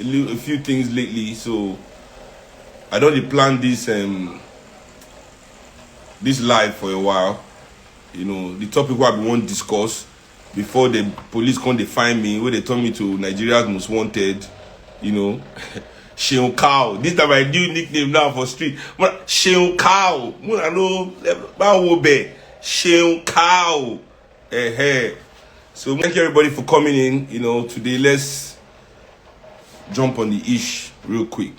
a few things lately, so I don't plan this this live for a while. You know, the topic what we want to discuss before the police come they find me, where they turn me to Nigeria's most wanted, you know. Sheon Cow. This is my new nickname now for street. Sheon Cow. I know Sheon Cow. So thank you everybody for coming in. You know, today let's jump on the ish real quick.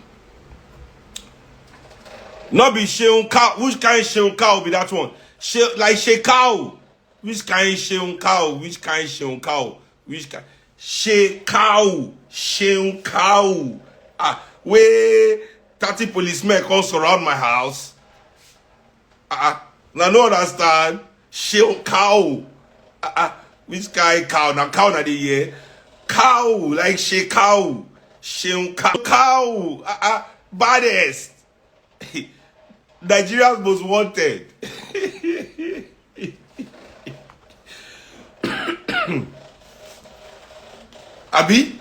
Not be Sheon Cow. Which kind of Sheon Cow be that one? Like Shekau. Which kind of Sheon Cow? Which kind of Sheon Cow? Which kind? Shekau. Sheon Cow. Where 30 policemen come surround my house. Now no understand. Sheon Cow. Which kind of cow? Now cow na the year. Cow like Shekau. Sheon Cow. Cow. Baddest. Nigeria's most wanted. Abi?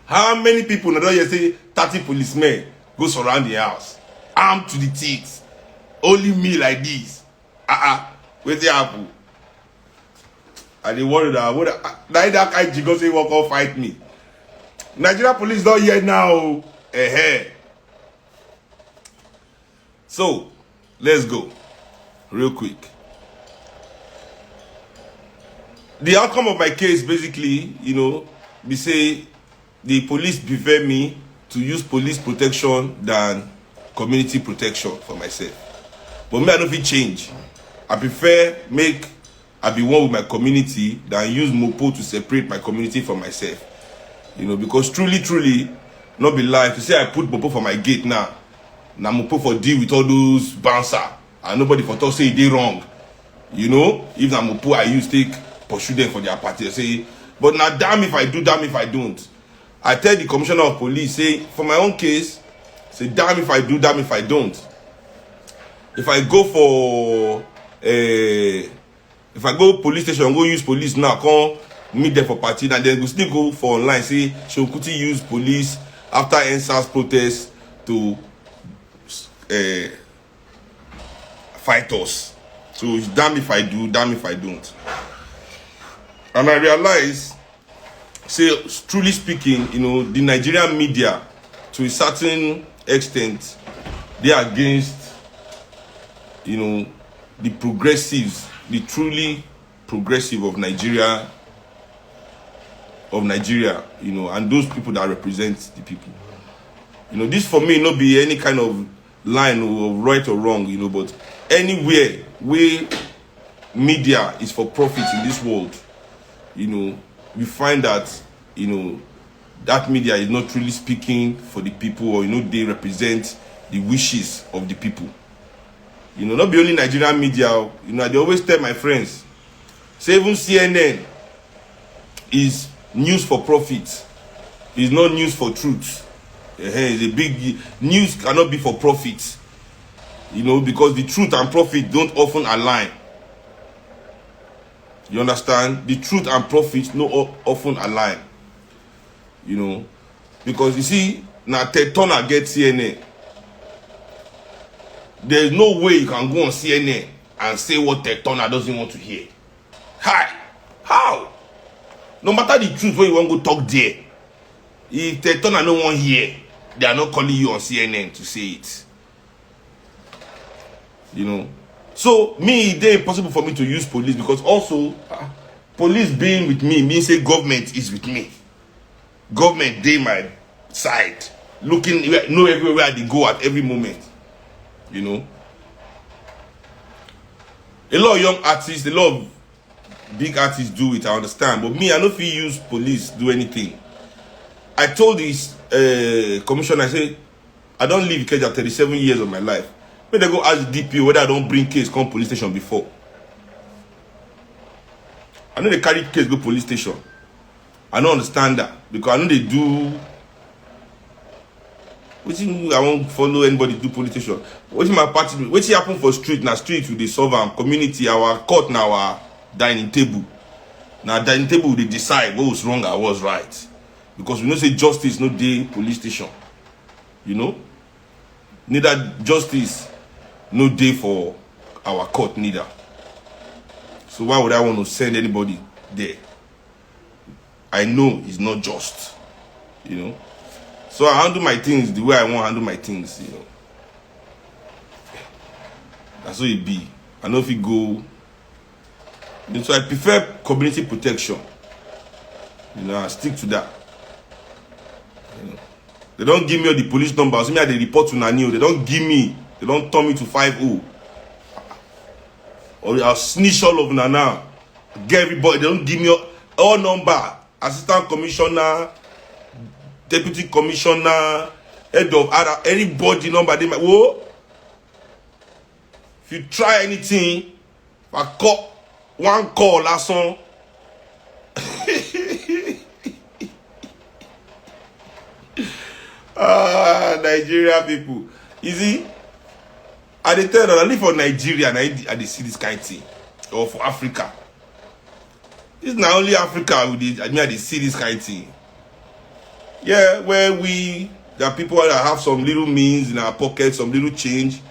How many people now don't you say 30 policemen go surround the house? Armed to the teeth. Only me like this. Where's the apple? And they worry that that guy Jigo say walk out fight me. Nigeria police not here now. So, let's go. Real quick. The outcome of my case basically, you know, we say the police prefer me to use police protection than community protection for myself. But me, I don't feel change. I prefer I be one with my community than use Mopo to separate my community from myself. You know, because truly, not be lie. To say I put Mopo for my gate now Mopo for deal with all those bouncer and nobody for talk say they wrong. You know, if na Mopo I use take pursue them for their party. I say, but now damn if I do, damn if I don't. I tell the commissioner of police, say, for my own case, say damn if I do, damn if I don't. If I go for if I go police station, go use police now, come meet them for party, and then go still go for online, say Seun Kuti use police after NSAS protest to fight us. So it's damn if I do, damn if I don't. And I realize, say, truly speaking, you know, the Nigerian media, to a certain extent, they are against, you know, the progressives, the truly progressive of Nigeria, you know, and those people that represent the people. You know, this for me not be any kind of line of right or wrong, you know, but anywhere where media is for profit in this world, you know, we find that, you know, that media is not really speaking for the people, or, you know, they represent the wishes of the people. You know, not be only Nigerian media, you know, I always tell my friends, say even CNN is news for profit. It's not news for truth. It's a big news cannot be for profit. You know, because the truth and profit don't often align. You understand? The truth and profit no often align. You know, because you see, now Ted Turner gets CNN. There's no way you can go on CNN and say what Ted Turner doesn't want to hear. Hi, how? No matter the truth, when you want to go talk there, if Ted Turner no one hear, they are not calling you on CNN to say it. You know. So, me, it's impossible for me to use police, because also, police being with me means say government is with me. Government, they my side. Looking, know everywhere they go at every moment. You know. A lot of young artists, a lot of big artists do it, I understand. But me, I don't feel use police do anything. I told this commissioner, I said, I don't live in Ikeja 37 years of my life. When they go ask the DPO whether I don't bring case come police station before. I know they carry case go police station. I don't understand that, because I know they do. Which I won't follow anybody do police station. What's my party? What's happen for street now? Street with the solve and community, our court now, our dining table. Now dining table they decide what was wrong and what was right. Because we know say justice no dey police station. You know? Neither justice no dey for our court neither. So why would I want to send anybody there? I know it's not just. You know? So I handle my things the way I want to handle my things, you know. That's how it be. I know if you go. So I prefer community protection. You know, I stick to that. You know. They don't give me all the police numbers. Me, they report to Nanio. They don't give me. They don't turn me to 5-0. Or I'll snitch all of Nana. Get everybody. They don't give me all number. Assistant commissioner, deputy commissioner, head of other, anybody number. They might. Whoa. If you try anything, I call one call last song. Nigeria people. Easy. I dey tell them I live for Nigeria and I dey see this kind of thing. Or for Africa. This is not only Africa I dey see this kind of thing. Yeah, where there are people that have some little means in our pocket, some little change.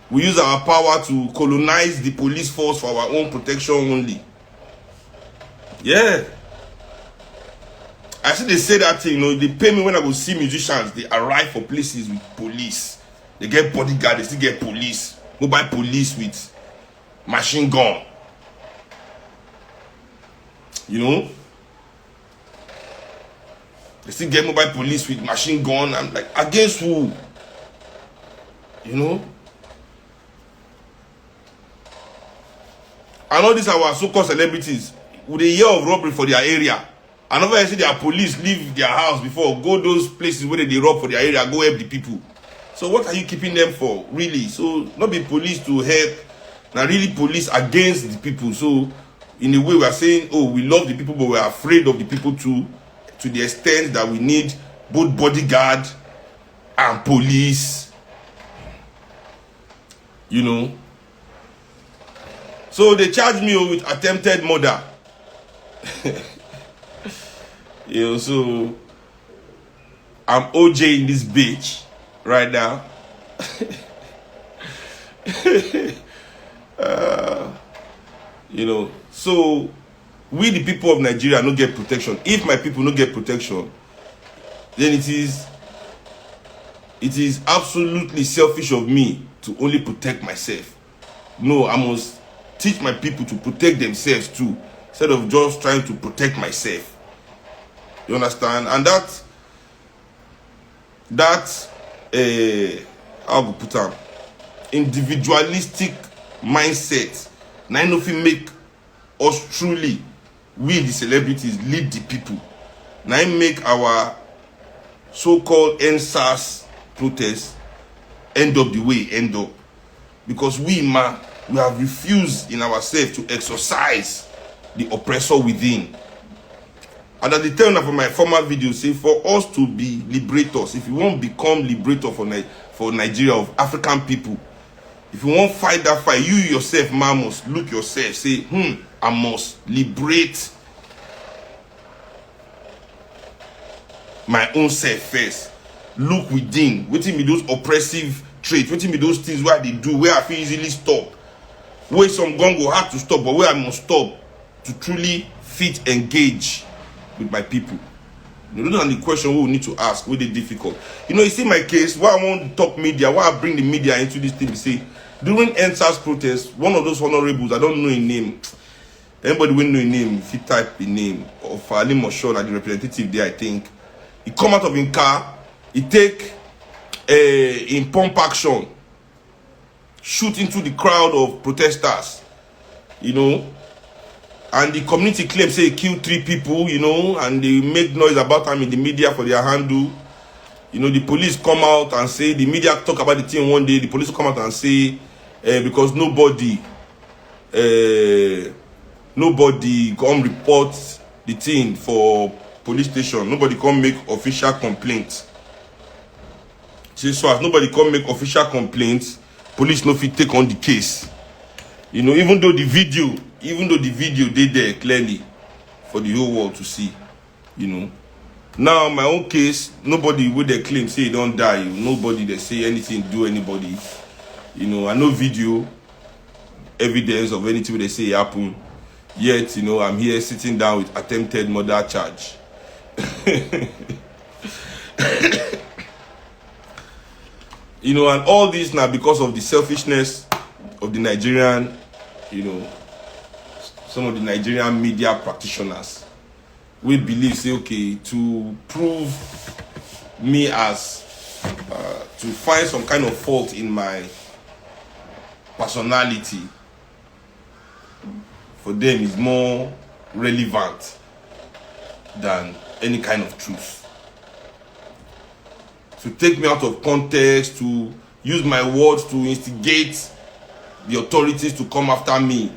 We use our power to colonize the police force for our own protection only. Yeah. I see they say that thing, you know, they pay me when I go see musicians. They arrive for places with police. They get bodyguard, they still get police. Mobile police with machine gun. You know? They still get mobile police with machine gun. I'm like, against who? You know? I know these are our so-called celebrities. With a year of robbery for their area. I never see their police leave their house before. Go those places where they rob for their area. Go help the people. So what are you keeping them for? Really? So not be police to help. Now really police against the people. So in a way we are saying, oh, we love the people, but we are afraid of the people too. To the extent that we need both bodyguard and police. You know. So they charge me with attempted murder. You know, so I'm OJ in this bitch right now. You know, so we the people of Nigeria no get protection. If my people no get protection, then it is absolutely selfish of me to only protect myself. No, I must teach my people to protect themselves too, instead of just trying to protect myself. You understand? And that how to put on individualistic mindset. Now nothing make us truly, we the celebrities, lead the people. Now make our so-called NSAS protest end up the way it end up. Because we have refused in ourselves to exercise the oppressor within. And at the time of my former video, say for us to be liberators, if you want to become liberator for Nigeria, of African people, if you want to fight that fight, you yourself, man, must look yourself, say, I must liberate my own self first. Look within. Wetin be those oppressive traits? Wetin be those things where they do, where I feel easily stop? Where some gun go hard to stop, but where I must stop to truly fit engage with my people. You know, those are the questions we need to ask, really difficult. You know, you see my case, why I want to talk media, why I bring the media into this thing, you see, during NSAS protest, one of those honorables, I don't know his name. Anybody will know his name, if he type the name of Ali Moshon, the representative there, I think. He come out of his car, he take in pump action, shoot into the crowd of protesters, you know. And the community claims say he killed 3 people, you know, and they make noise about him in the media for their handle. You know, the police come out and say, the media talk about the thing one day, the police come out and say, because nobody come report the thing for police station, nobody come make official complaints. See, so as nobody come make official complaints, police no fit take on the case. You know, even though the video they there clearly for the whole world to see, you know. Now, my own case, nobody with they claim say he don't die. Nobody they say anything do anybody. You know, I no video evidence of anything they say happen. Yet, you know, I'm here sitting down with attempted murder charge. You know, and all this now because of the selfishness of the Nigerian, you know, some of the Nigerian media practitioners. We believe, say, okay, to prove me as, to find some kind of fault in my personality, for them is more relevant than any kind of truth. To take me out of context, to use my words to instigate the authorities to come after me,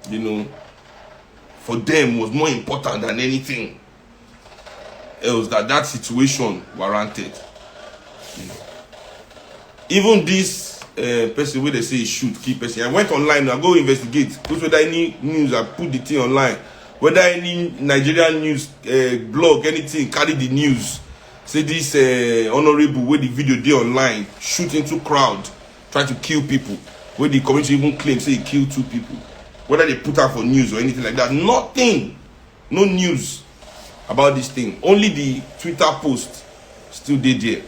you know, for them was more important than anything else that situation warranted. You know. Even this person where they say he shoot, key person, I went online, I go investigate, put whether any news, I put the thing online, whether any Nigerian news blog, anything, carry the news, say this honorable where the video dey online, shoot into crowd, try to kill people, where the community even claim say he killed 2 people. Whether they put out for news or anything like that, nothing, no news about this thing. Only the Twitter post still did there.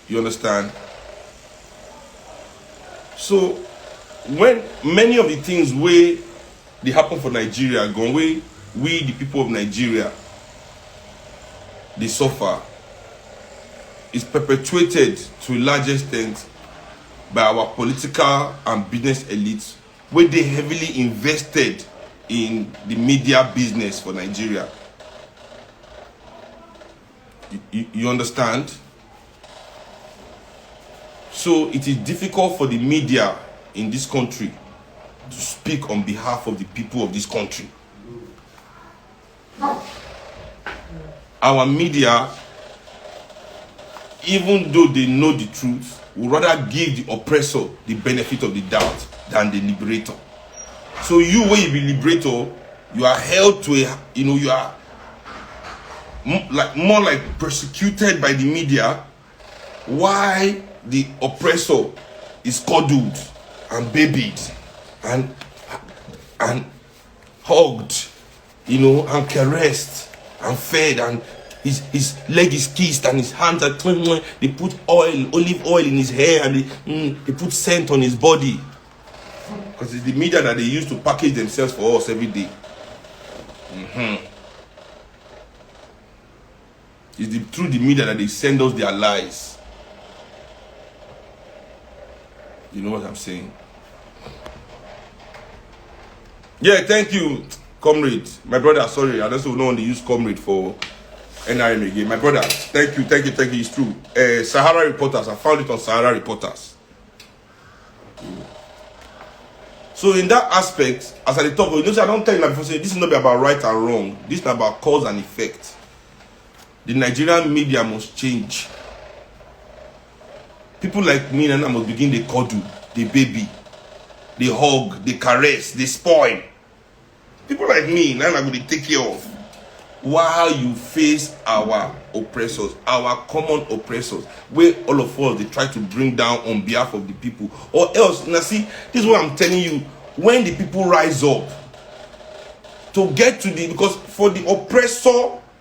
You understand? So when many of the things where they happen for Nigeria, gone way we the people of Nigeria, they suffer, is perpetuated to a large extent by our political and business elites, where they heavily invested in the media business for Nigeria. You understand? So it is difficult for the media in this country to speak on behalf of the people of this country. Our media, even though they know the truth, would rather give the oppressor the benefit of the doubt than the liberator. So you, when you be liberator, you are held to a, you know, you are more like persecuted by the media, while the oppressor is cuddled and babied and hugged, you know, and caressed and fed, and his leg is kissed and his hands are clean. They put olive oil in his hair, and they put scent on his body, because it's the media that they use to package themselves for us every day. It's through the media that they send us their lies. You know what I'm saying? Yeah, thank you, comrade. My brother, sorry, I just don't want to use comrade for NRM again. My brother, thank you. It's true. Sahara Reporters, I found it on Sahara Reporters. So in that aspect, as I talk, you know, I don't tell you like before, say this is not about right and wrong. This is not about cause and effect. The Nigerian media must change. People like me and I must begin they cuddle, they baby, they hug, they caress, they spoil. People like me, now I'm going to take care of. While you face our oppressors, our common oppressors, where all of us, they try to bring down on behalf of the people. Or else, now see, this is what I'm telling you, when the people rise up, to get to the, because for the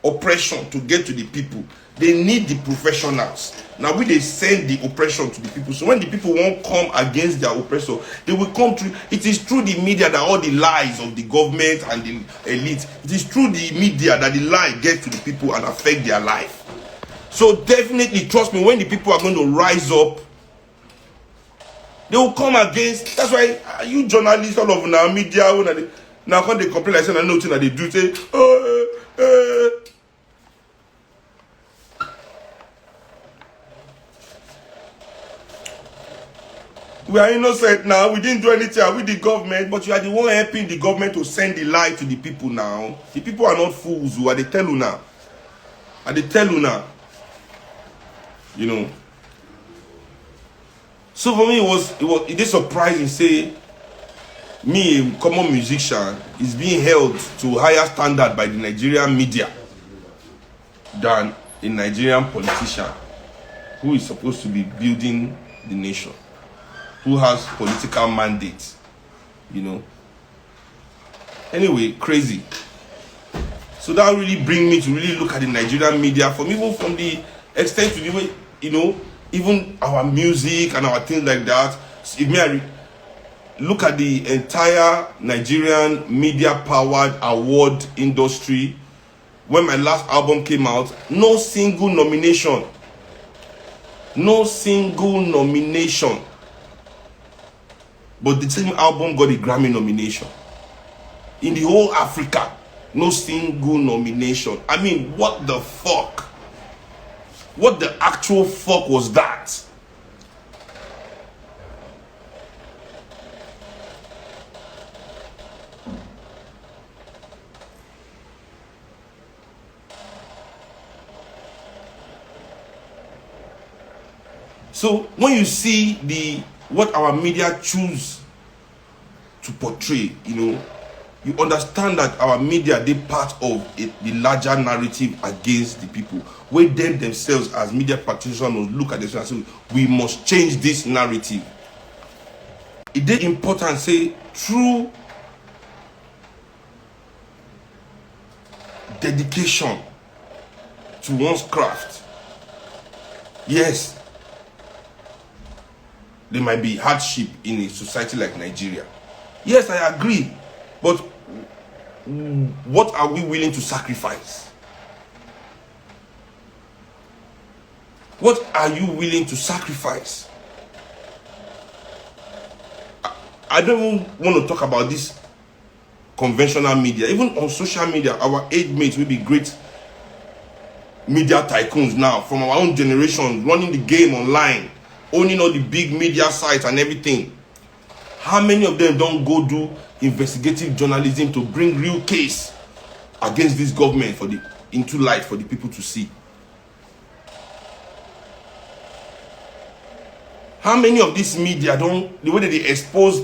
oppression to get to the people, they need the professionals. Now they send the oppression to the people. So when the people won't come against their oppressor, they will come through. It is through the media that all the lies of the government and the elite, it is through the media that the lie gets to the people and affect their life. So definitely, trust me, when the people are going to rise up, they will come against. That's why you journalists, all of our media, now when they complain, I say, I know nothing that they do, say, we are innocent now. We didn't do anything with the government, but you are the one helping the government to send the lie to the people now. The people are not fools. Who are they tell you now? Are they tell you now? You know. So for me, it is surprising. Say me, a common musician, is being held to higher standard by the Nigerian media than a Nigerian politician who is supposed to be building the nation, who has political mandates, you know. Anyway, crazy. So that really bring me to really look at the Nigerian media, from even from the extent to the way, you know, even our music and our things like that. So if me look at the entire Nigerian media powered award industry, when my last album came out, no single nomination. No single nomination. But the same album got a Grammy nomination. In the whole Africa, no single nomination. I mean, what the fuck? What the actual fuck was that? So when you see what our media choose to portray, you know, you understand that our media, they part of the larger narrative against the people, where them themselves as media practitioners look at this and say, we must change this narrative. It is important, say, through dedication to one's craft. Yes, there might be hardship in a society like Nigeria. Yes, I agree. But what are we willing to sacrifice? What are you willing to sacrifice? I don't even want to talk about this conventional media. Even on social media, our age mates will be great media tycoons now, from our own generation, running the game online, owning all the big media sites and everything. How many of them don't go do investigative journalism to bring real case against this government into light for the people to see? How many of these media don't, the way that they expose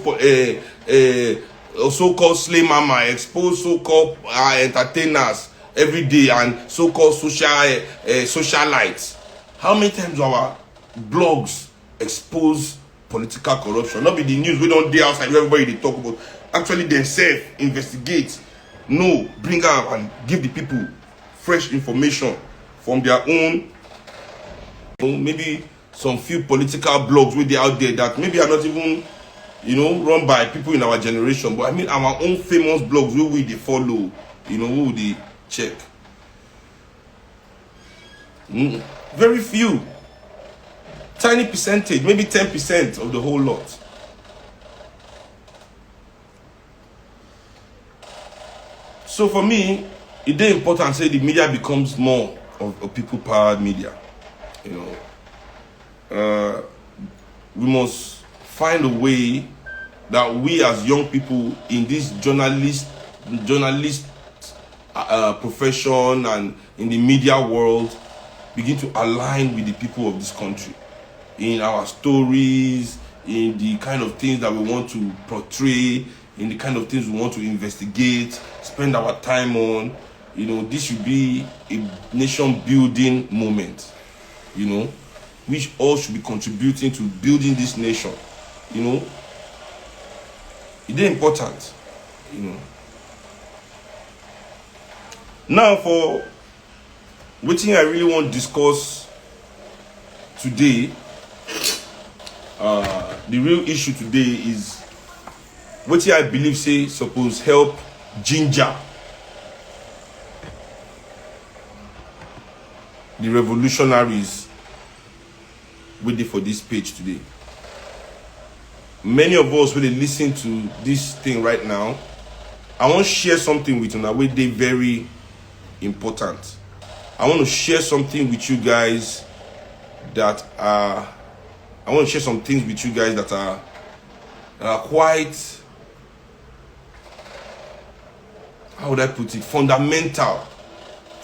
so-called slay mama, expose so-called entertainers every day, and so-called socialites? How many times our blogs expose political corruption? Not be the news we don't dey outside where everybody they talk about. Actually themselves investigate, no, bring out and give the people fresh information from their own, maybe some few political blogs where they out there that maybe are not even, you know, run by people in our generation, but I mean our own famous blogs where we they follow, you know, who they check. Very few. Tiny percentage, maybe 10% of the whole lot. So for me, it is important to say the media becomes more of a people-powered media. You know, we must find a way that we as young people in this journalist profession and in the media world begin to align with the people of this country in our stories, in the kind of things that we want to portray, in the kind of things we want to investigate, spend our time on. You know, this should be a nation building moment, you know, which all should be contributing to building this nation. You know, it is important, you know. Now for what I really want to discuss today, the real issue today is what I believe say suppose help ginger the revolutionaries waiting for this page today. Many of us will listen to this thing right now. I want to share something with you now where they very important. I want to share something with you guys that are, I want to share some things with you guys that are quite, how would I put it, fundamental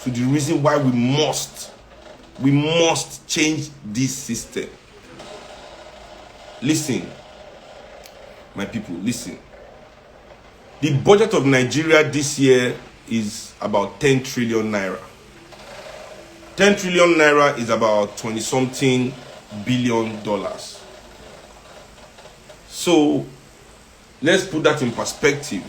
to the reason why we must change this system. Listen, my people, listen. The budget of Nigeria this year is about 10 trillion naira. 10 trillion naira is about 20-something billion dollars. So let's put that in perspective.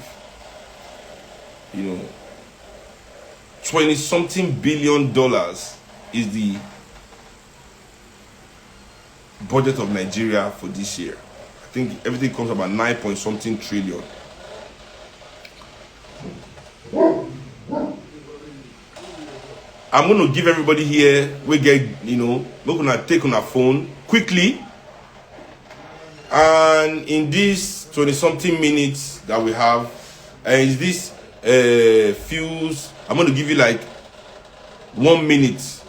20-something billion dollars is the budget of Nigeria for this year. I think everything comes about 9-point-something trillion. I'm going to give everybody here, we're going to take on our phone quickly. And in these 20-something minutes that we have, is this fuse, I'm going to give you like 1 minute.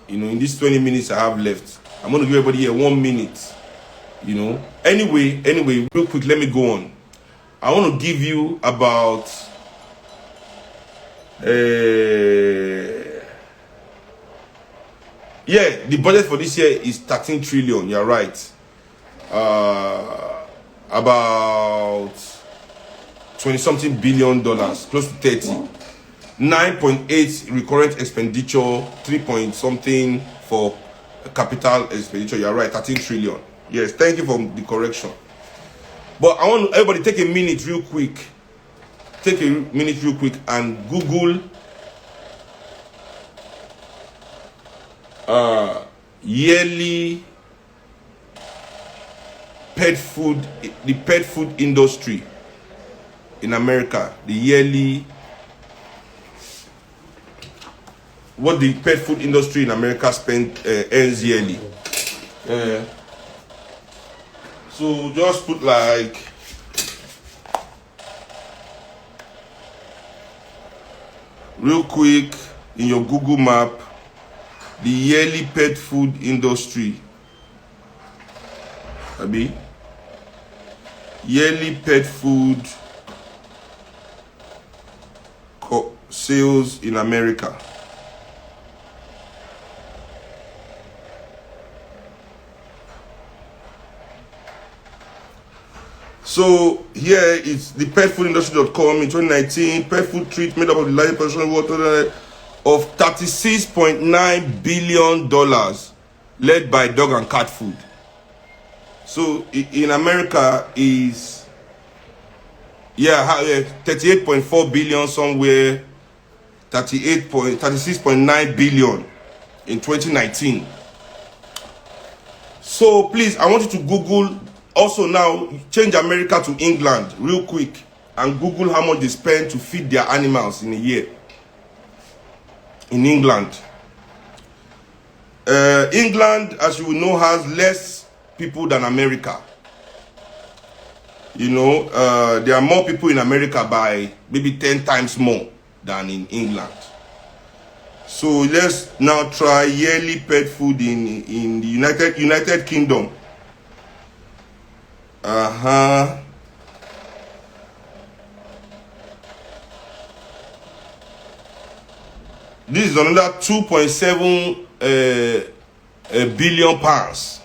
In these 20 minutes I have left, I'm going to give everybody here 1 minute. Anyway, real quick, let me go on. I want to give you about the budget for this year is 13 trillion. You're right. About 20-something billion dollars, close to 30. 9.8 recurrent expenditure, 3-point-something for capital expenditure. You're right, 13 trillion. Yes, thank you for the correction. But I want everybody take a minute real quick. Take a minute real quick and Google yearly pet food, the pet food industry in America. The yearly, what the pet food industry in America earns yearly. So just put like real quick in your Google map, the yearly pet food industry. Yearly pet food sales in America. So here is the petfoodindustry.com in 2019. Pet food treat made up of the largest portion of water of $36.9 billion, led by dog and cat food. So in America is 38.4 billion somewhere, 36.9 billion in 2019. So please, I want you to Google. Also now, change America to England real quick and Google how much they spend to feed their animals in a year. In England. England, as you know, has less people than America. There are more people in America by maybe 10 times more than in England. So let's now try yearly pet food in the United Kingdom. This is another 2.7 billion pounds.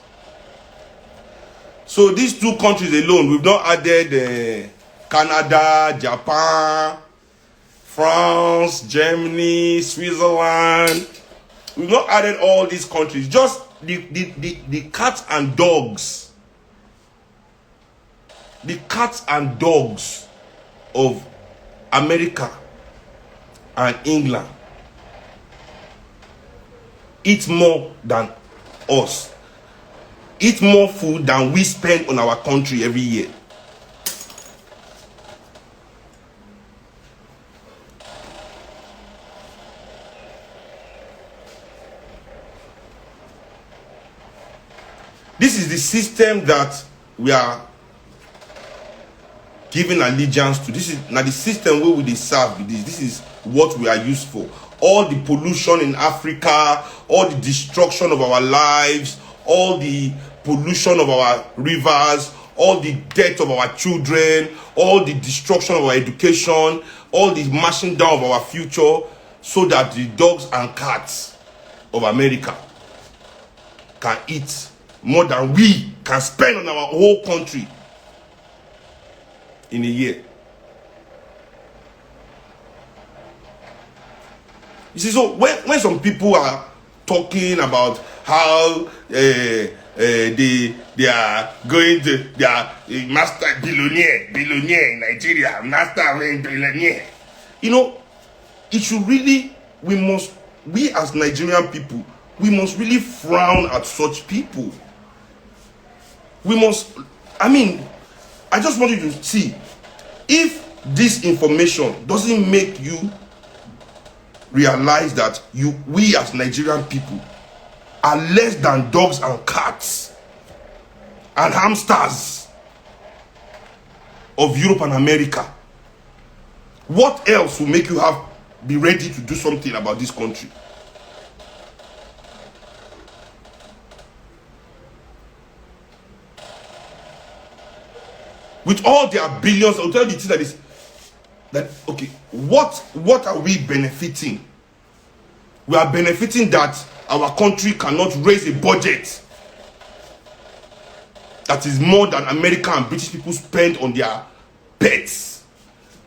So these two countries alone, we've not added Canada, Japan, France, Germany, Switzerland. We've not added all these countries. Just the cats and dogs. The cats and dogs of America and England eat more than us. Eat more food than we spend on our country every year. This is the system that we are giving allegiance to. This is now the system where we serve. This is what we are used for. All the pollution in Africa, all the destruction of our lives, all the pollution of our rivers, all the death of our children, all the destruction of our education, all the mashing down of our future, so that the dogs and cats of America can eat more than we can spend on our whole country in a year. You see, so when some people are talking about how they are going to, they are master billionaire in Nigeria, master billionaire, you know, it should really, we as Nigerian people, we must really frown at such people. We must, I mean, I just want you to see, if this information doesn't make you realize that we as Nigerian people are less than dogs and cats and hamsters of Europe and America, what else will make you be ready to do something about this country? With all their billions, I'll tell you the thing that okay, what are we benefiting? We are benefiting that our country cannot raise a budget that is more than American and British people spend on their pets.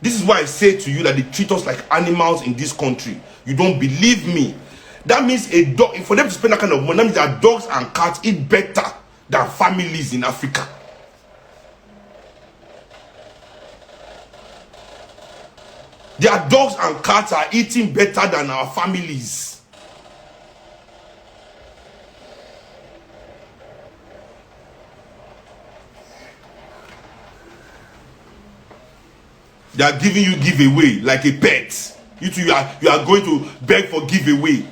This is why I say to you that they treat us like animals in this country. You don't believe me? That means a dog, for them to spend that kind of money, that means that dogs and cats eat better than families in Africa. Their dogs and cats are eating better than our families. They are giving you giveaway like a pet. You are going to beg for giveaway.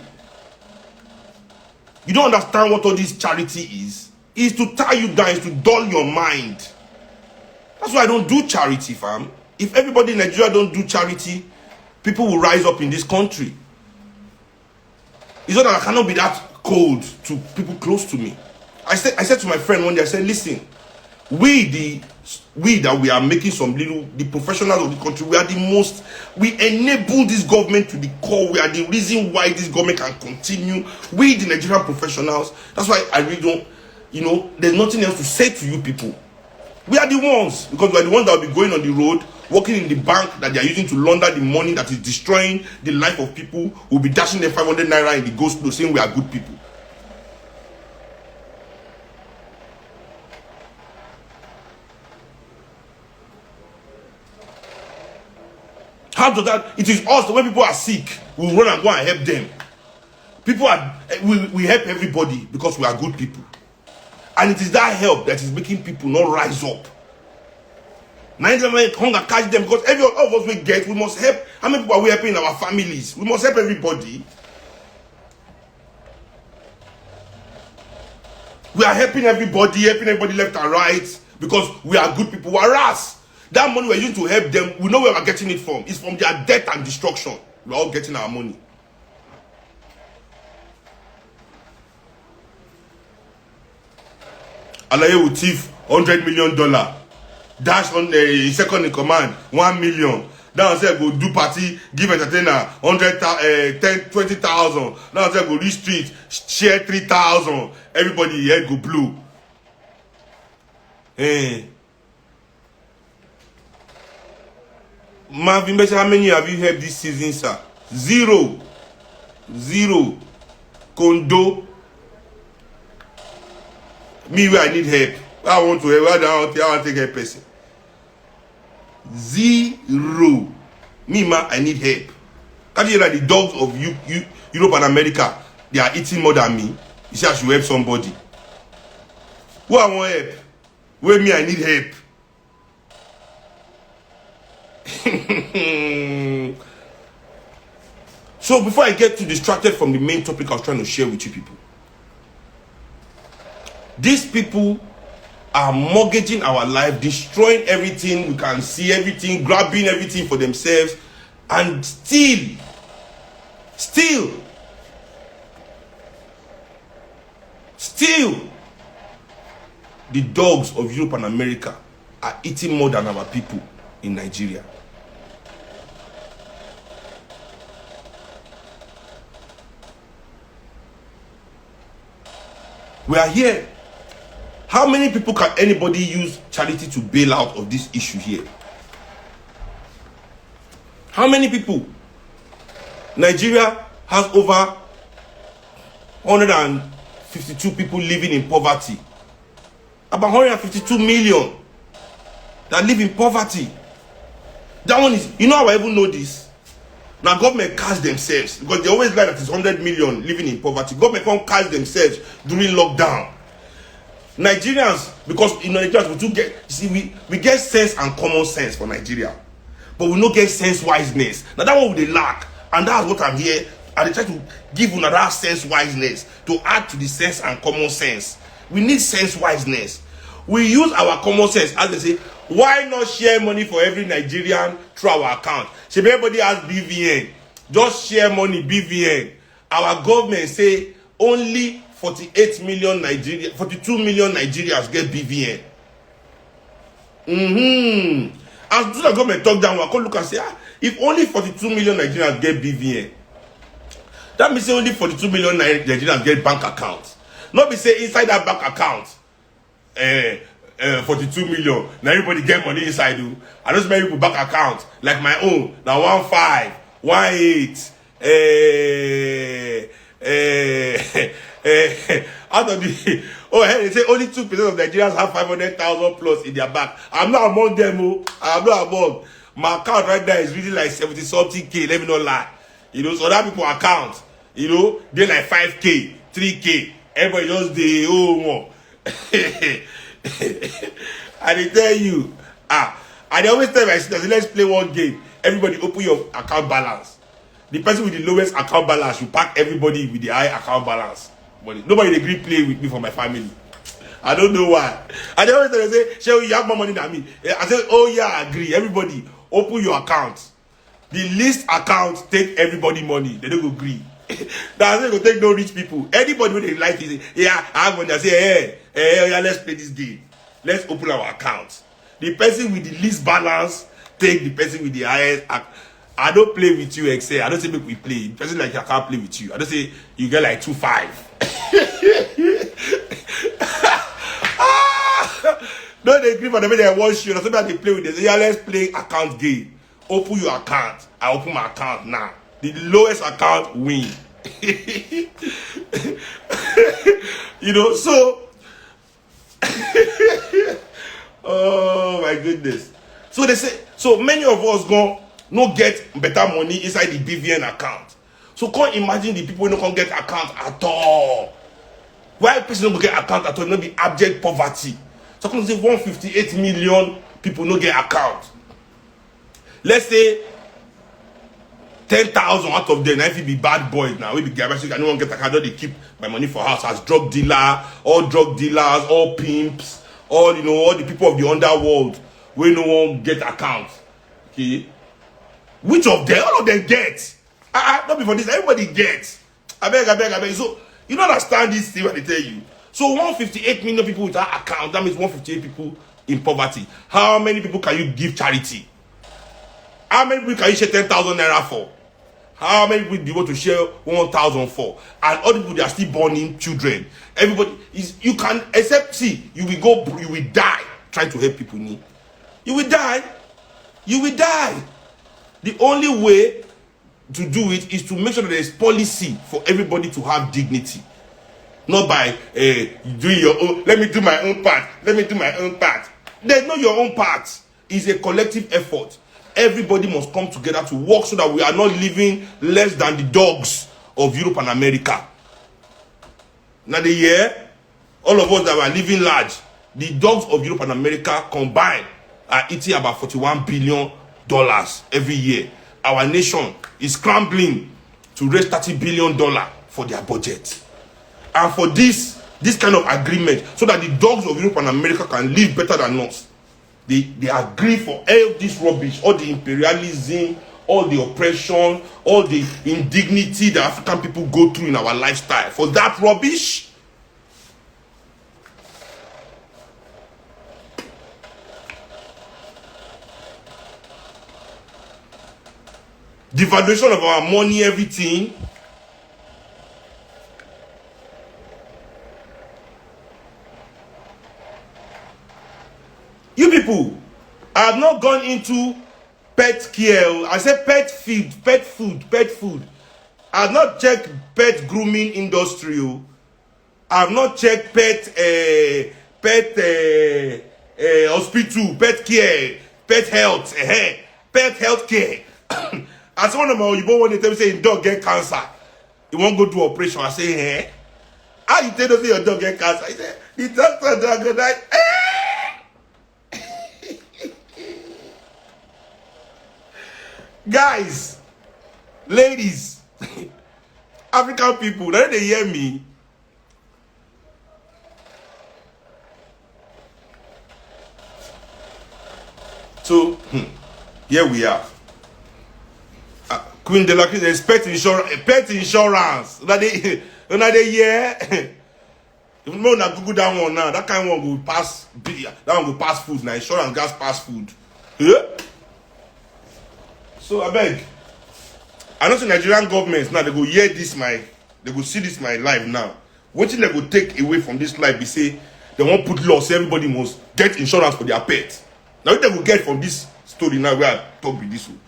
You don't understand what all this charity is. It's to tie you down, it's to dull your mind. That's why I don't do charity, fam. If everybody in Nigeria don't do charity, people will rise up in this country. It's not that I cannot be that cold to people close to me. I said to my friend one day, I said, listen, we that we are making the professionals of the country, we enable this government to the core. We are the reason why this government can continue. We, the Nigerian professionals, that's why I really don't, there's nothing else to say to you people. We are the ones, because we are the ones that will be going on the road, working in the bank that they are using to launder the money that is destroying the life of people who will be dashing their 500 naira in the ghost flow saying we are good people. How does that? It is us, when people are sick, we run and go and help them. We help everybody because we are good people. And it is that help that is making people not rise up. Now hunger catch them, because every all of us we must help. How many people are we helping in our families? We must help everybody. We are helping everybody left and right, because we are good people. Whereas that money we're using to help them, we know where we're getting it from. It's from their death and destruction. We're all getting our money. Alaye will thief $100 million. Dash on the second in command, 1 million. Now say go do party, give entertainer 20,000. Now say go reach street, share 3,000. Everybody here go blue. Hey. Marvin, how many have you helped this season, sir? Zero. Kondo. Me where I need help. I want to help. I want to take help person. Zero. Me man, I need help. Can't you hear that the dogs of Europe and America, they are eating more than me? You say I should help somebody. Who I want help? Where me I need help? So before I get too distracted from the main topic I was trying to share with you people, these people are mortgaging our life, destroying everything. We can see everything, grabbing everything for themselves, and still the dogs of Europe and America are eating more than our people in Nigeria. We are here. How many people can anybody use charity to bail out of this issue here? How many people? Nigeria has over 152 people living in poverty. About 152 million that live in poverty. That one is, you know how I even know this? Now government catch themselves because they always lie that it's 100 million living in poverty. Government can't catch themselves during lockdown. Nigerians, because in Nigeria we do get, you see, we get sense and common sense for Nigeria, but we don't get sense wiseness. Now that one we lack, and that's what I'm here. And they try to give another sense wiseness to add to the sense and common sense. We need sense wiseness. We use our common sense, as they say. Why not share money for every Nigerian through our account? So everybody has BVN. Just share money, BVN. Our government say only 42 million Nigerians get BVN. As soon as the government talk down, we'll come look and say, if only 42 million Nigerians get BVN, that means only 42 million Nigerians get bank accounts. Not be say inside that bank account, 42 million. Now everybody get money inside. I don't many people bank account like my own. Now 15, 18. Out of the they say only 2% of Nigerians have 500,000 plus in their bank. I'm not among them. I'm not among. My account right now is really like 70 something K. Let me not lie. You know, so other people account, you know, they're like 5K, 3K. Everybody just more. And they tell you, and they always tell my students, let's play one game. Everybody open your account balance. The person with the lowest account balance, you pack everybody with the high account balance. But nobody agree play with me for my family. I don't know why. And they always tell me, say, Shehu, you have more money than me. I say, oh yeah, I agree. Everybody, open your account. The least account take everybody money. They don't agree. That's not going to take no rich people. Anybody when they like it, yeah, I have money. I say, hey, yeah, let's play this game. Let's open our account. The person with the least balance take the person with the highest. I don't play with you, Excel. I don't say make we play. The person like I can't play with you. I don't say you get like 2-5. Don't they agree for the way they watch you. Sometimes they play with this. They say, yeah, let's play account game. Open your account. I open my account now. The lowest account win. You know, so oh my goodness. So they say, so many of us go no get better money inside the BVN account. So can't imagine the people who don't get account at all. Why person don't get account at all? Not be abject poverty. So I can say 158 million people no get account. Let's say 10,000 out of them, if it be bad boys now, we be garbage, I don't get account, they keep my money for house as drug dealer, all drug dealers, all pimps, all you know, all the people of the underworld, where no one get account. Okay. Which of them? All of them get. Not before this, everybody gets. I beg. So you don't understand this thing when they tell you. So 158 million people without account, that means 158 people in poverty. How many people can you give charity? How many people can you share 10,000 naira for? How many people do you want to share 1,000 for? And all the people, they are still born children. Everybody is, you can, except see, you will die trying to help people need. You will die. The only way to do it is to make sure that there is policy for everybody to have dignity. Not by doing your own, let me do my own part. There's not your own part. It's a collective effort. Everybody must come together to work so that we are not living less than the dogs of Europe and America. Now the year, all of us that were living large, the dogs of Europe and America combined are eating about $41 billion every year. Our nation is scrambling to raise $30 billion for their budget. And for this kind of agreement, so that the dogs of Europe and America can live better than us, they agree for all this rubbish, all the imperialism, all the oppression, all the indignity that African people go through in our lifestyle. For that rubbish, devaluation of our money, everything. You people, I have not gone into pet care. I said pet food. I I've not checked pet grooming industry. I've not checked pet hospital, pet care, pet health, pet health care. As one of my Oyibo one tell me say dog get cancer, he won't go do operation. I say, how you tell us your dog get cancer? He say, the doctor dog die. Guys, ladies, African people, now they hear me. So, here we are. Queen de la Queen is pet insurance. Pet insurance. That they yeah. If you know Google that one now, that kind of one will pass. That one will pass food. Now insurance gas pass food. Yeah. So I beg. I know the Nigerian government now they go hear this they go see this my life now. What thing they go take away from this life? They say they won't put law. Say everybody must get insurance for their pet. Now what they will get from this story now where I talk with this one.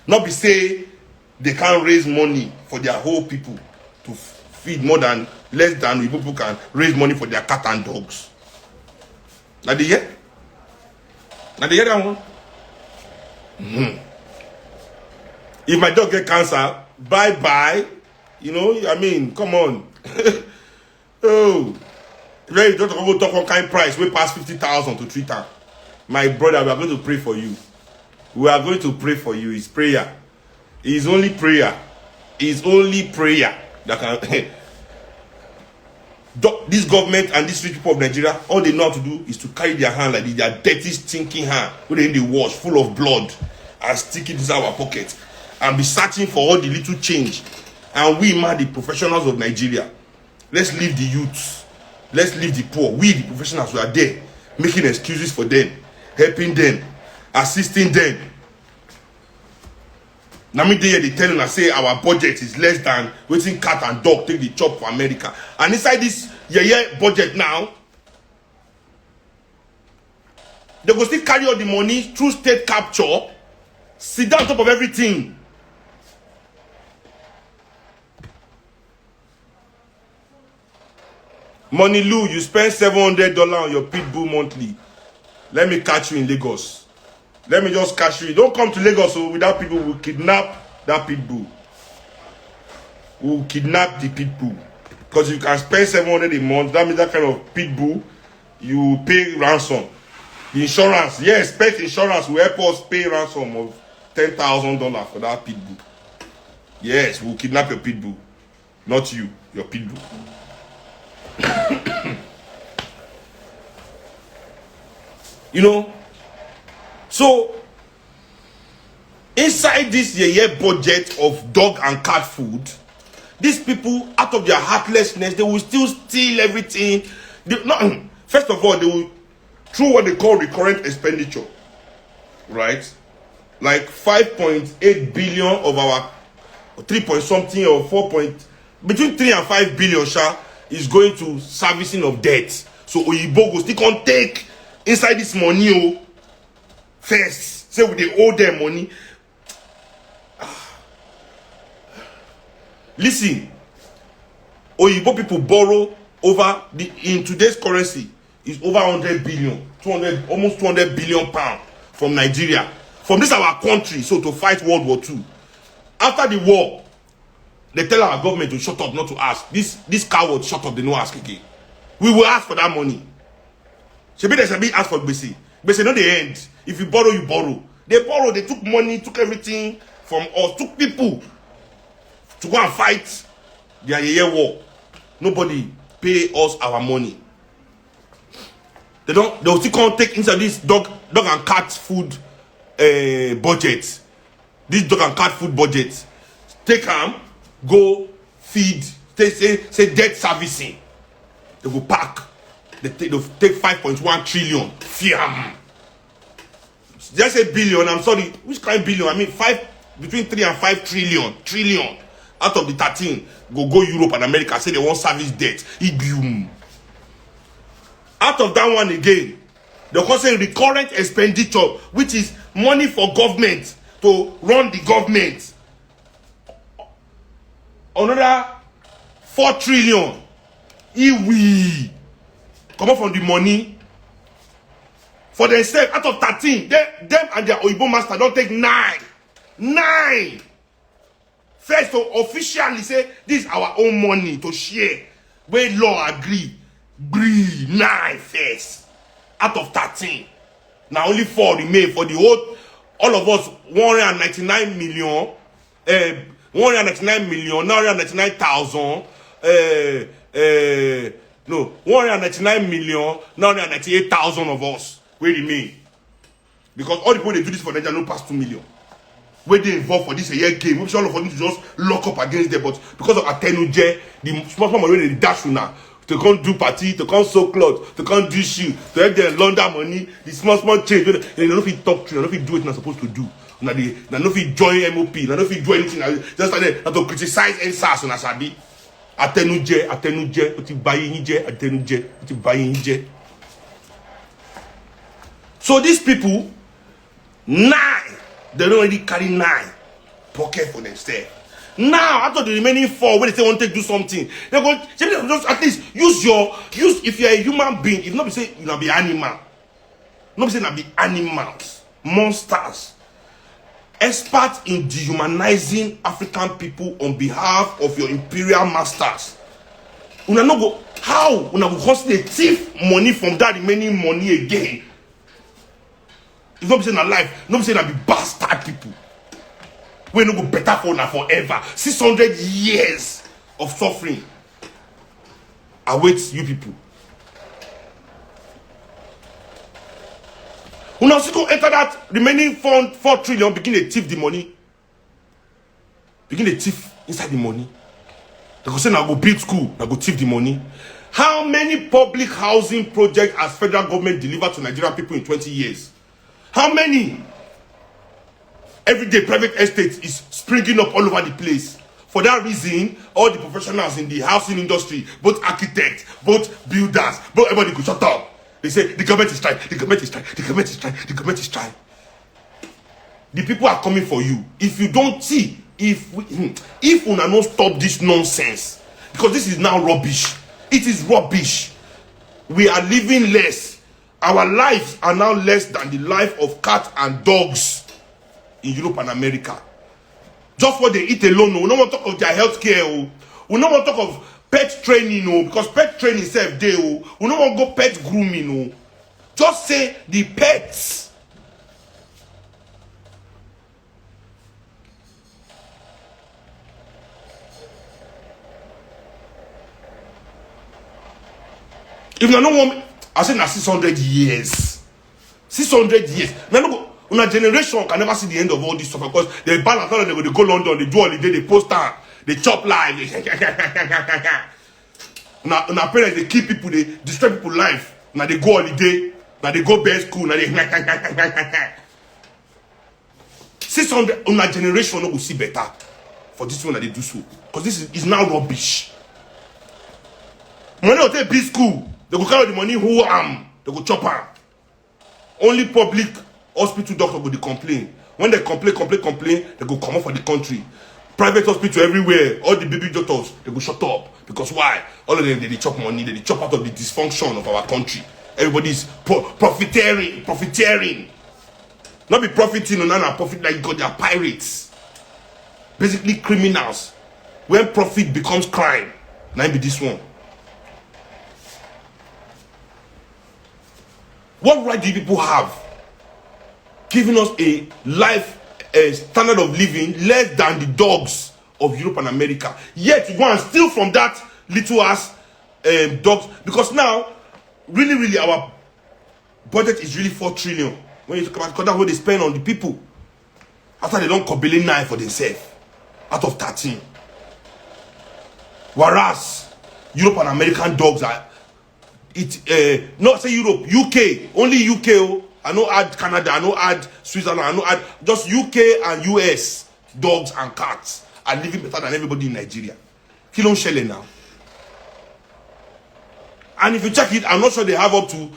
Not be say they can't raise money for their whole people to feed less than people can raise money for their cat and dogs. Now they hear? Now they hear that one? If my dog get cancer, bye-bye. You know, I mean, come on. Oh. If you don't go talk on kind price, we pass 50,000 to treat her. My brother, we are going to pray for you. We are going to pray for you. It's prayer. It's only prayer. It's only prayer that can. This government and these rich people of Nigeria, all they know how to do is to carry their hand like their dirty, stinking hand, where they in the wash, full of blood, and stick it inside our pocket, and be searching for all the little change. And we, man, the professionals of Nigeria, let's leave the youths, let's leave the poor. We, the professionals, we are there, making excuses for them, helping them, assisting them. Now me they tell us say our budget is less than waiting cat and dog take the chop for America. And inside this budget now, they go still carry all the money through state capture, sit down on top of everything. Money Lou, you spend $700 on your pit bull monthly. Let me catch you in Lagos. Let me just catch you. Don't come to Lagos without people will kidnap that pit bull. Will kidnap the pit bull. Because you can spend $700 a month. That means that kind of pit bull, you pay ransom. The insurance, yes, pet insurance will help us pay ransom of $10,000 for that pit bull. Yes, we'll kidnap your pit bull. Not you, your pit bull. You know, so inside this year budget of dog and cat food, these people, out of their heartlessness, they will still steal everything. First of all, they will, through what they call recurrent expenditure, right? Like 5.8 billion of our 3 point something or 4 point, between 3 and 5 billion is going to servicing of debt. So Oyibo go still can't take inside this money first. Say they owe them money. Listen, Oyibo people borrow over in today's currency is over 100 billion, 200, almost 200 billion pounds from Nigeria. From this our country, so to fight World War II. After the war, they tell our government to shut up, not to ask. This coward shut up, they no ask again. We will ask for that money. Shebi they should be asked for Gbese. Gbese no the end. If you borrow, you borrow. They borrow, they took money, took everything from us, took people to go and fight their war. Nobody pay us our money. They will still can't take inside this dog and cat food budget. This dog and cat food budget. Take them, go feed, say debt servicing. They go pack. They take 5.1 trillion. Fiam. Just say billion. I'm sorry. Which kind of billion? I mean between 3 and 5 trillion. Trillion. Out of the 13, go Europe and America. Say they want service debt. Out of that one again, they can say recurrent expenditure, which is money for government to run the government. another 4 trillion. We come up from the money for themselves out of 13. Them and their Oyibo master don't take 9. First to officially say this is our own money to share. Where law agree 9 first out of 13. Now only 4 remain for the whole. All of us 199 million, 999,000, no, 199 million, 998,000 of us will remain. Because all the people they do this for Nigeria no pass 2 million. Where they involved for this a year game, which all of us to just lock up against them, but because of Atenuje, the small money they dash now. To come do party, to come sew clothes, to come do shoe, to help them launder money, the small change. They don't fit talk to, they don't fit do what they're supposed to do. They don't fit join MOP, they don't fit do anything. Just like that, to criticize NSAS on Asabi. Atenuje, oti bayinje, Atenuje, oti bayinje. So these people, 9, they don't already carry 9 pocket for themselves. Now, after the remaining 4, when they say want to do something, they're going to just at least use if you're a human being, if not be say you not be animal, not be say not be animals, monsters, experts in dehumanizing African people on behalf of your imperial masters. Una no go how una go constantly thief money from that remaining money again. If not be say na life, not be say na be bastard people. We no go better for now forever. 600 years of suffering awaits you people. We now see go enter that remaining 4 trillion, begin to thief the money. Begin to thief inside the money. They go say now go build school, now go thief the money. How many public housing projects has federal government delivered to Nigerian people in 20 years? How many? Everyday private estate is springing up all over the place. For that reason, all the professionals in the housing industry, both architects, both builders, both everybody go shut up. They say the government is trying, the government is trying, the government is trying, the government is trying. The people are coming for you. If you don't see, if we not stop this nonsense, because this is now rubbish. It is rubbish. We are living less. Our lives are now less than the life of cats and dogs in Europe and America. Just what they eat alone. We don't want to talk of their health care. We don't want to talk of pet training, because pet training self day. We don't want to go pet grooming. Just say the pets. If you don't want, I say na 600 years. 600 years. Now no go. Una generation can never see the end of all this stuff because they balance out, they go London, they do holiday, they post down, they chop live. Now parents they kill people, they destroy people's life. Now they go holiday, now they go best school, now they 600 una generation no go see better for this one that they do so. Because this is now rubbish. Money will take big school, they go carry the money who they go chop am. Only public hospital doctor go dey complain. When they complain, they go come out for the country. Private hospital everywhere, all the baby doctors, they go shut up. Because why? All of them, they chop money, they chop out of the dysfunction of our country. Everybody's profiteering. Not be profiting, no, profit like God, they are pirates. Basically criminals. When profit becomes crime, now be this one. What right do you people have? Giving us a life standard of living less than the dogs of Europe and America. Yet you go and steal from that little ass dogs. Because now, really, our budget is really 4 trillion. When you talk about that's what they spend on the people. After they don't cobble 9 for themselves. Out of 13. Whereas, Europe and American dogs are, not say Europe, UK, only UK. I know add Canada, I know add Switzerland, I know add just UK and US dogs and cats are living better than everybody in Nigeria. Kilon Shelley now. And if you check it, I'm not sure they have up to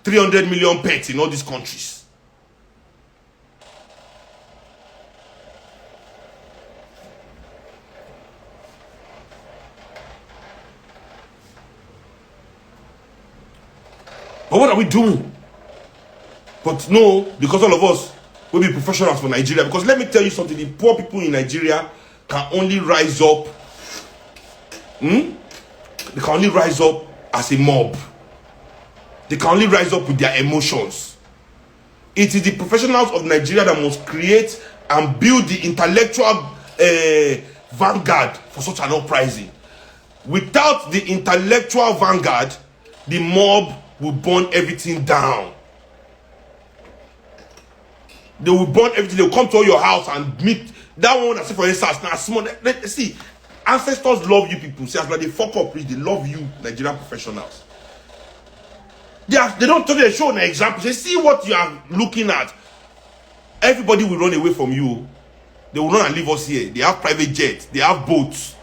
300 million pets in all these countries. But what are we doing? But no, because all of us will be professionals for Nigeria. Because let me tell you something, the poor people in Nigeria can only rise up. They can only rise up as a mob. They can only rise up with their emotions. It is the professionals of Nigeria that must create and build the intellectual vanguard for such an uprising. Without the intellectual vanguard, the mob will burn everything down. They will burn everything. They will come to your house and meet that one. I say for instance, now small. See, ancestors love you people. See, as like they fuck up, please, they love you, Nigerian professionals. They don't tell you, they show an example. They see what you are looking at. Everybody will run away from you. They will run and leave us here. They have private jets. They have boats.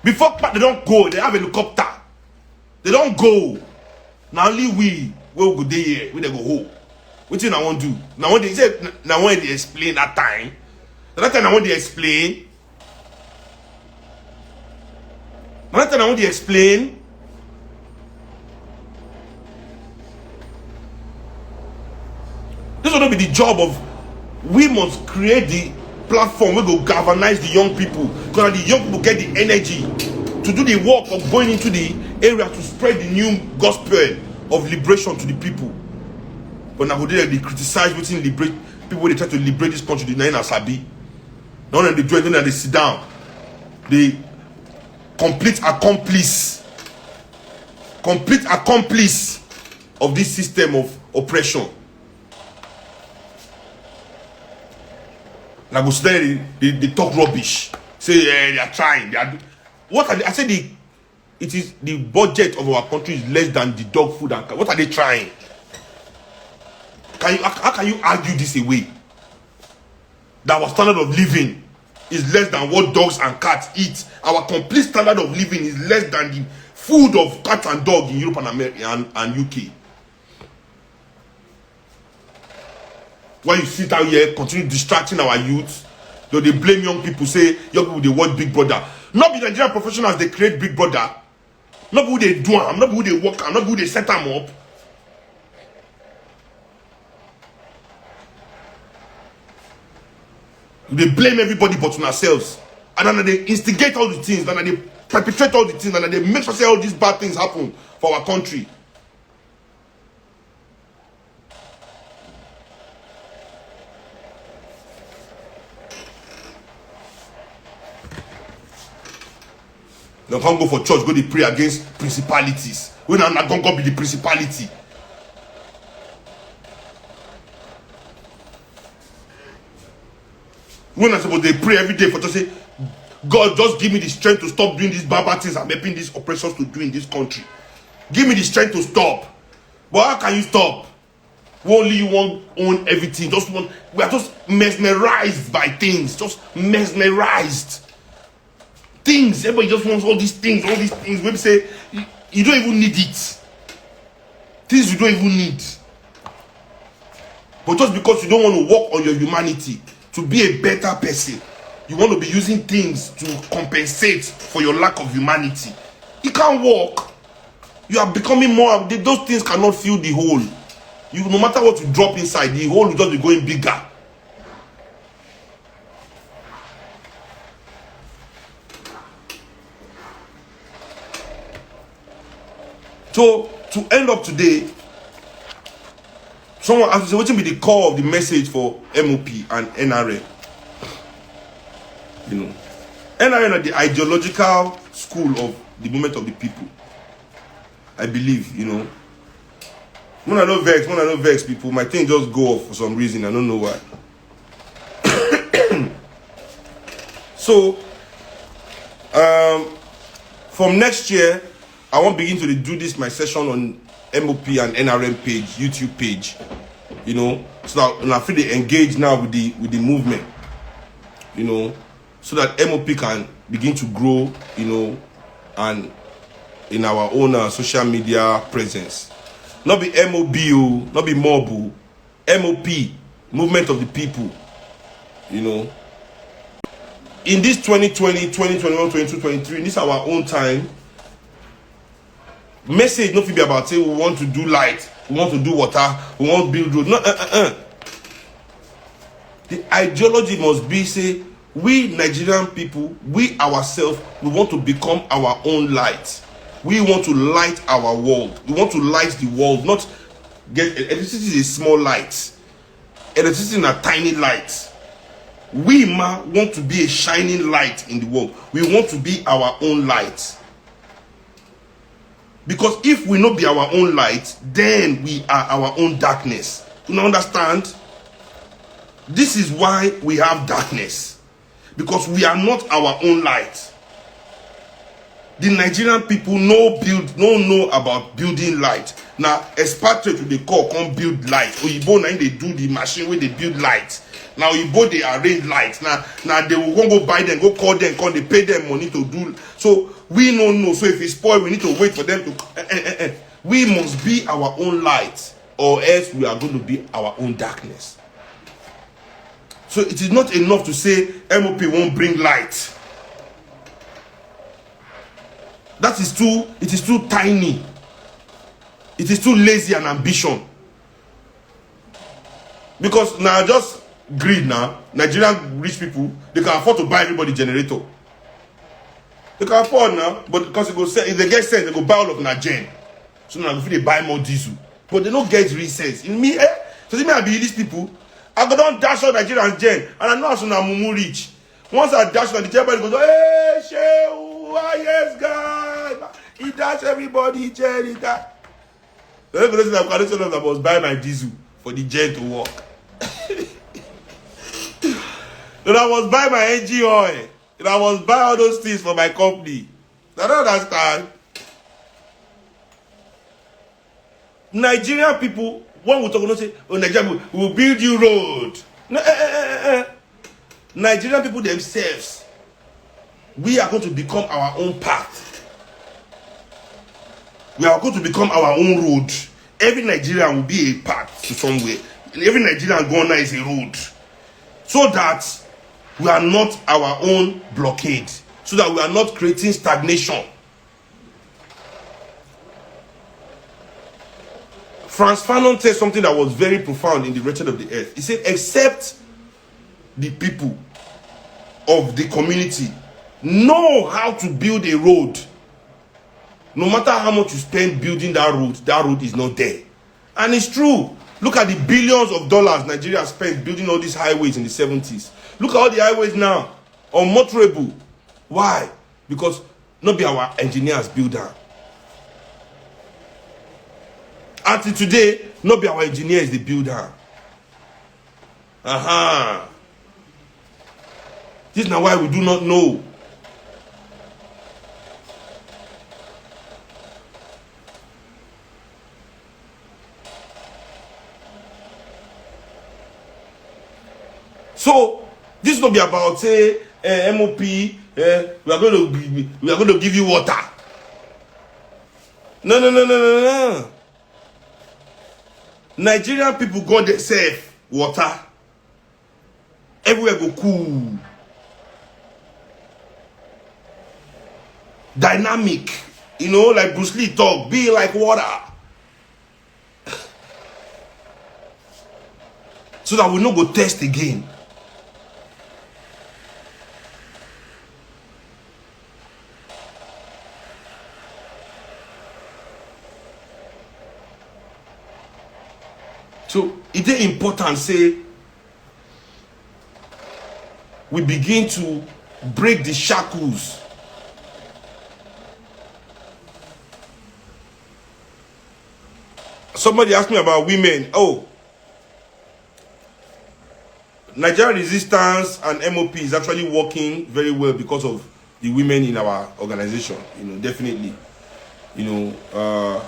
Before they don't go, they have a helicopter. They don't go. Now only we will go there here. We they go home. What thing I want to do? Now when they say, now when they explain that time I want to explain. Another time I want to explain. This will not be the job of. We must create the platform. We go galvanize the young people, because the young people get the energy to do the work of going into the area to spread the new gospel of liberation to the people. But now they criticize within liberate people. They try to liberate this country. The nine asabi. Now they do it, then they sit down. The complete accomplice of this system of oppression. Now go there, they talk rubbish. Say they are trying. They are. What are they? I said it is the budget of our country is less than the dog food and what are they trying? How can you argue this away? That our standard of living is less than what dogs and cats eat. Our complete standard of living is less than the food of cats and dogs in Europe and America and UK. When you sit out here, continue distracting our youth, though they blame young people, say young people they watch Big Brother. Not be Nigerian professionals they create Big Brother. Not who they do them, not who they work, not who they set them up. They blame everybody but on ourselves. And then they instigate all the things, and then they perpetrate all the things, and then they make sure say all these bad things happen for our country. They can't go for church, go to pray against principalities. When I'm not going to be the principality. When I'm supposed to pray every day for to say, God, just give me the strength to stop doing these bad things I'm helping these oppressors to do in this country. Give me the strength to stop. But how can you stop? Only you won't own everything. We are just mesmerized by things. Just mesmerized. Things. Everybody just wants all these things. Maybe say, you don't even need it. Things you don't even need. But just because you don't want to work on your humanity, to be a better person, you want to be using things to compensate for your lack of humanity. It can't work. You are becoming more. Those things cannot fill the hole. No matter what you drop inside, the hole will just be going bigger. So to end up today, someone asked me, what will be the core of the message for MOP and NRM? You know, NRM are the ideological school of the movement of the people. I believe, you know. When I don't vex people, my thing just go off for some reason. I don't know why. So, from next year, I won't begin to do this my session on MOP and NRM page, YouTube page, you know, so that I feel they engage now with the movement, you know, so that MOP can begin to grow, you know, and in our own social media presence. Not be MOB, not be MOB, MOP, movement of the people, you know. In this 2020, 2021, 22, 23, this is our own time. Message no fit be about say we want to do light, we want to do water, we want to build road. No, The ideology must be say we Nigerian people, we ourselves, we want to become our own light. We want to light our world. We want to light the world, not get electricity is a small light. Electricity is a tiny light. We want to be a shining light in the world. We want to be our own light. Because if we not be our own light, then we are our own darkness. You understand? This is why we have darkness. Because we are not our own light. The Nigerian people know about building light. Now, expatriate to the core come build light. Oyibo now they do the machine where they build light. Now Oyibo they arrange lights. Now they will go buy them, go call them, come they pay them money to do. So we don't know. So if it's spoiled, we need to wait for them to. We must be our own light, or else we are going to be our own darkness. So it is not enough to say MOP won't bring light. It is too tiny. It is too lazy and ambition. Because now just greed now. Nigerian rich people, they can afford to buy everybody generator. They can afford now, but because if they get sense, they go buy all of Nigen. So now if they buy more diesel. But they don't get real sense. In me, so see me I be these people. I go down dash out Nigerian gen, and I know how soon I'm mumu rich. Once I dash on the gen, everybody goes, hey, Shehu, yes, guy. He dash everybody, gen, he dash. The only person I must buy my diesel for the gen to work. Then I must buy my engine oil. Then I must buy all those things for my company. I don't understand. Nigerian people, when we talk, we don't say, oh, Nigerian people, we will build you road. No, Nigerian people themselves, we are going to become our own path. We are going to become our own road. Every Nigerian will be a path to somewhere. Every Nigerian Ghana is a road. So that we are not our own blockade. So that we are not creating stagnation. Frantz Fanon said something that was very profound in The Wretched of the Earth. He said, except the people of the community know how to build a road, no matter how much you spend building that road is not there. And it's true. Look at the billions of dollars Nigeria spent building all these highways in the 70s. Look at all the highways now, unmotorable. Why? Because not be our engineers build them. Until today, not be our engineers they build them. This is now why we do not know. So this is not be about say MOP. We are going to give you water. No. Nigerian people got themselves water. Everywhere go cool. Dynamic. You know, like Bruce Lee talk, be like water. So that we not go test again. So it is important say we begin to break the shackles. Somebody asked me about women. Oh, Nigeria Resistance and MOP is actually working very well because of the women in our organization. You know, definitely. You know,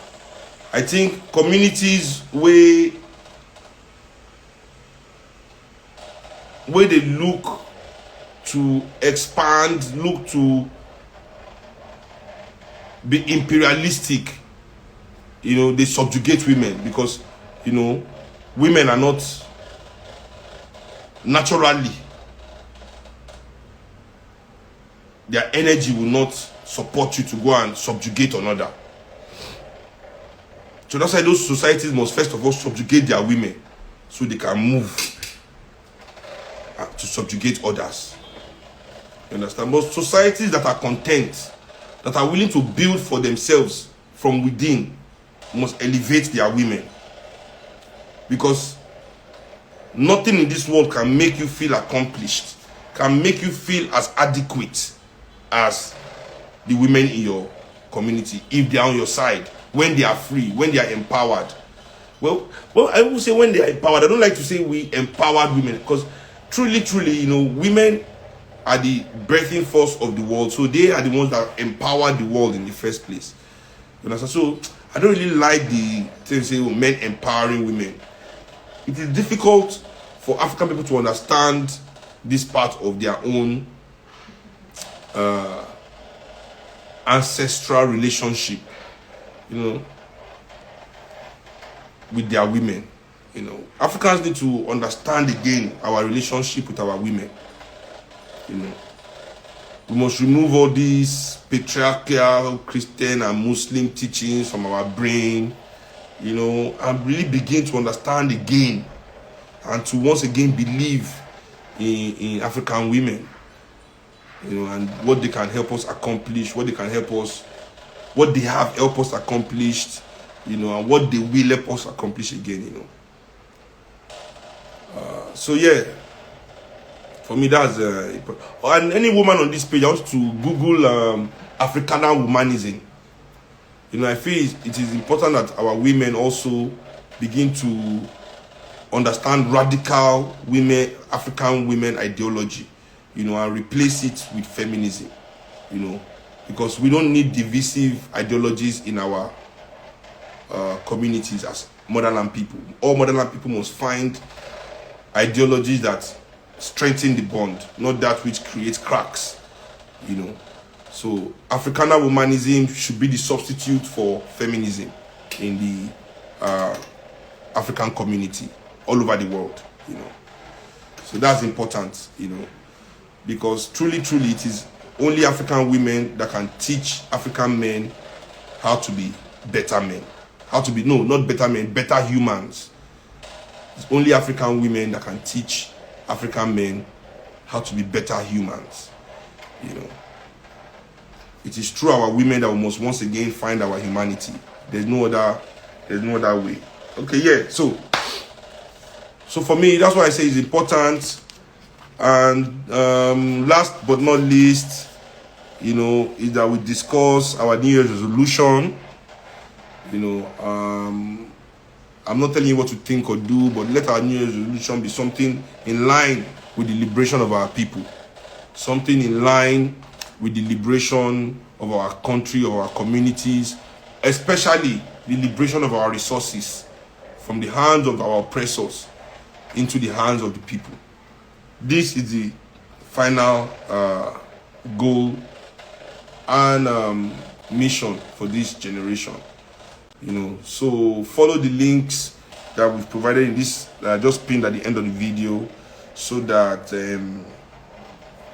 I think communities where they look to expand, look to be imperialistic, you know, they subjugate women because, you know, women are not naturally, their energy will not support you to go and subjugate another. So that's why those societies must first of all subjugate their women so they can move to subjugate others. You understand? But societies that are content, that are willing to build for themselves from within, must elevate their women. Because nothing in this world can make you feel accomplished, can make you feel as adequate as the women in your community, if they are on your side, when they are free, when they are empowered. Well, I will say when they are empowered. I don't like to say we empowered women, because truly, you know, women are the birthing force of the world, so they are the ones that empower the world in the first place. You understand? So I don't really like the thing say, oh, men empowering women. It is difficult for African people to understand this part of their own ancestral relationship, you know, with their women. You know, Africans need to understand again our relationship with our women. You know, we must remove all these patriarchal Christian and Muslim teachings from our brain, you know, and really begin to understand again and to once again believe in African women, you know, and what they can help us accomplish, what they can help us, what they have helped us accomplish, you know, and what they will help us accomplish again, you know. So yeah, for me that's and any woman on this page, I want to Google Africana womanism. You know, I feel it is important that our women also begin to understand radical women, African women ideology, you know, and replace it with feminism, you know, because we don't need divisive ideologies in our communities as motherland people. All motherland people must find ideologies that strengthen the bond, not that which creates cracks, you know. So Africana womanism should be the substitute for feminism in the African community all over the world, you know. So that's important, you know, because truly it is only African women that can teach African men how to be better men, how to be, no, not better men, better humans. It's only African women that can teach African men how to be better humans, you know. It is through our women that we must once again find our humanity. There's no other way. Okay, yeah. So for me, that's why I say it's important. And last but not least, you know, is that we discuss our New Year's resolution. You know, I'm not telling you what to think or do, but let our New Year's resolution be something in line with the liberation of our people, something in line with the liberation of our country, of our communities, especially the liberation of our resources from the hands of our oppressors into the hands of the people. This is the final goal and mission for this generation. You know, so follow the links that we've provided in this, just pinned at the end of the video, so that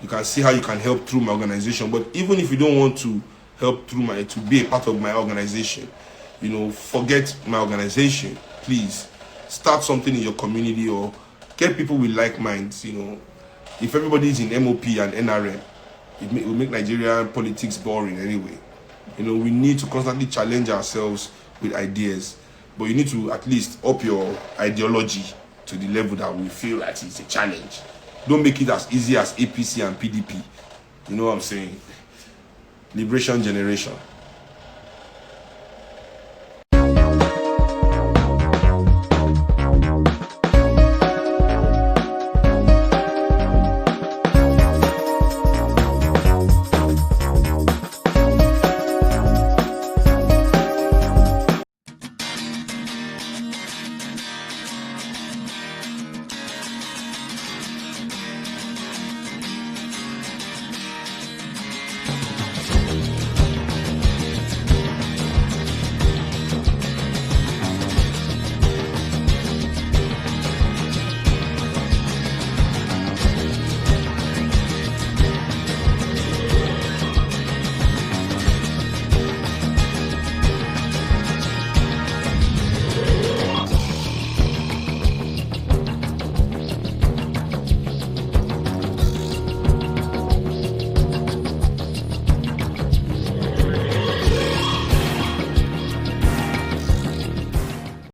you can see how you can help through my organization. But even if you don't want to help through to be a part of my organization, you know, forget my organization. Please start something in your community or get people with like minds. You know, if everybody is in MOP and NRM, it will make Nigerian politics boring anyway. You know, we need to constantly challenge ourselves with ideas, but you need to at least up your ideology to the level that we feel that it's a challenge. Don't make it as easy as APC and PDP. You know what I'm saying? Liberation generation.